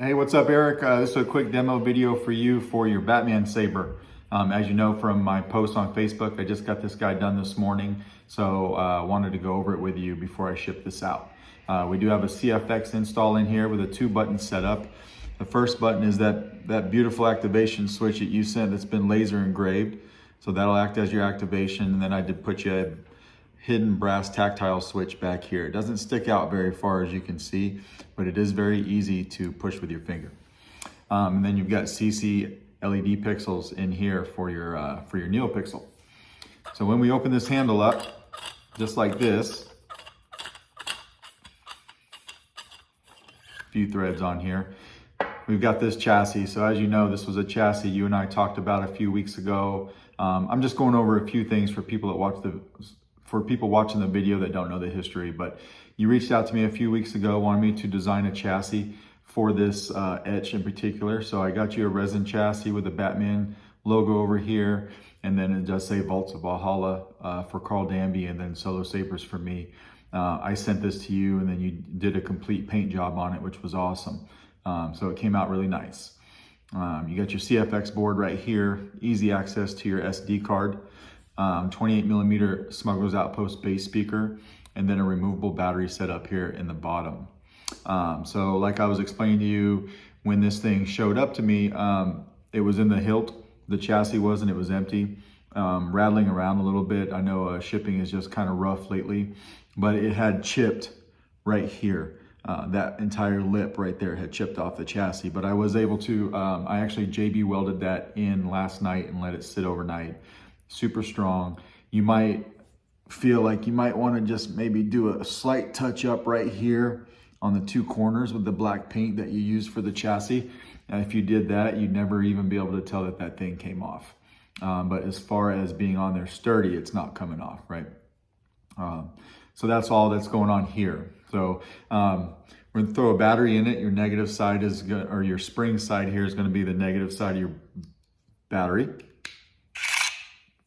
Hey, what's up, Eric? This is a quick demo video for you for your Batman saber. As you know from my post on Facebook, I just got this guy done this morning, so wanted to go over it with you before I ship this out. We do have a CFX install in here with a 2-button setup. The first button is that beautiful activation switch that you sent that's been laser engraved. So that'll act as your activation, and then I did put you a hidden brass tactile switch back here. It doesn't stick out very far, as you can see, but it is very easy to push with your finger. And then you've got CC LED pixels in here for your NeoPixel. So when we open this handle up, just like this, a few threads on here, we've got this chassis. So as you know, this was a chassis you and I talked about a few weeks ago. I'm just going over a few things for people that watching the video that don't know the history, but you reached out to me a few weeks ago, wanted me to design a chassis for this Etched in particular. So I got you a resin chassis with the Batman logo over here, and then it does say Vaults of Valhalla for Carl Danby, and then Solo Sabers for me. I sent this to you, and then you did a complete paint job on it, which was awesome. So it came out really nice. You got your CFX board right here, easy access to your SD card. 28mm Smuggler's Outpost bass speaker, and then a removable battery set up here in the bottom. So like I was explaining to you, when this thing showed up to me, it was in the hilt. The chassis wasn't, it was empty, rattling around a little bit. I know shipping is just kind of rough lately, but it had chipped right here. That entire lip right there had chipped off the chassis, but I was able to, I actually JB welded that in last night and let it sit overnight. Super strong. You might feel like you might want to just maybe do a slight touch up right here on the 2 corners with the black paint that you use for the chassis. And if you did that, you'd never even be able to tell that that thing came off. But as far as being on there sturdy, it's not coming off, right? So that's all that's going on here. So we're gonna throw a battery in it. Your negative side is going, or your spring side here is going to be the negative side of your battery.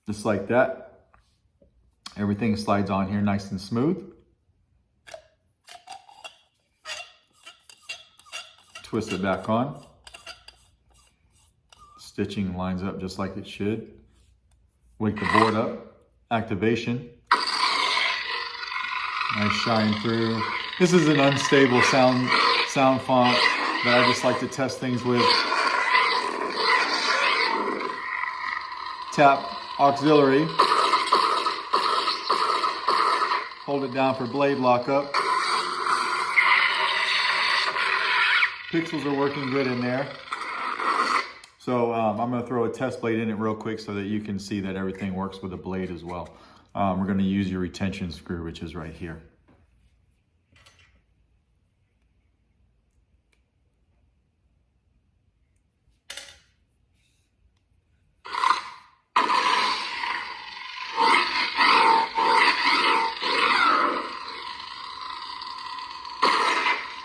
Just like that. Everything slides on here nice and smooth. Twist it back on. Stitching lines up just like it should. Wake the board up. Activation. Nice shine through. This is an unstable sound font that I just like to test things with. Tap auxiliary. Hold it down for blade lockup. Pixels are working good in there. So I'm going to throw a test blade in it real quick so that you can see that everything works with the blade as well. We're going to use your retention screw, which is right here.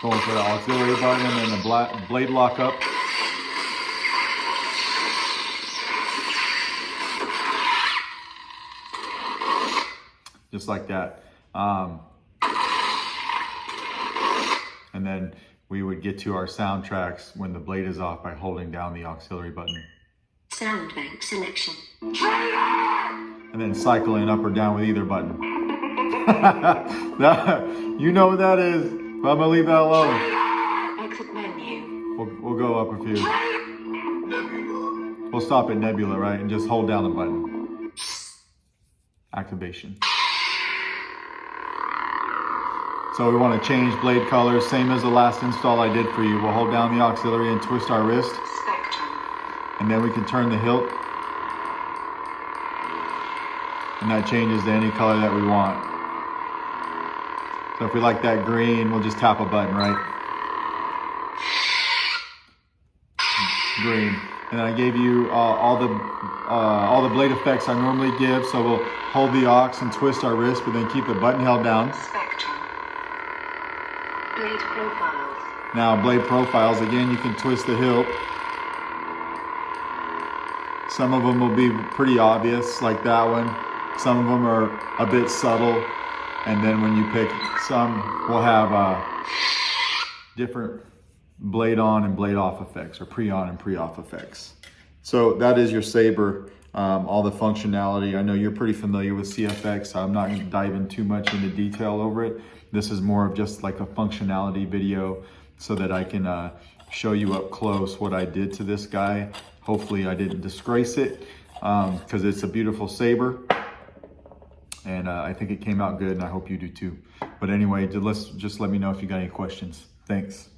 Going for the auxiliary button and the blade lockup. Just like that. And then we would get to our sound tracks when the blade is off by holding down the auxiliary button. Sound bank selection. And then cycling up or down with either button. You know what that is. But I'm gonna leave that alone. Exit menu. We'll go up a few. We'll stop at Nebula, right? And just hold down the button. Activation. So we want to change blade colors, same as the last install I did for you. We'll hold down the auxiliary and twist our wrist. Spectrum. And then we can turn the hilt. And that changes to any color that we want. So if we like that green, we'll just tap a button, right? Green. And I gave you all the blade effects I normally give. So we'll hold the aux and twist our wrist, but then keep the button held down. Spectrum. Blade profiles. Now blade profiles, again, you can twist the hilt. Some of them will be pretty obvious, like that one. Some of them are a bit subtle. And then when you pick some, will have different blade on and blade off effects, or pre-on and pre-off effects. So that is your saber, all the functionality. I know you're pretty familiar with CFX, so I'm not going to dive in too much into detail over it. This is more of just like a functionality video so that I can show you up close what I did to this guy. Hopefully I didn't disgrace it, because it's a beautiful saber. And I think it came out good, and I hope you do too. But anyway, just let me know if you got any questions. Thanks.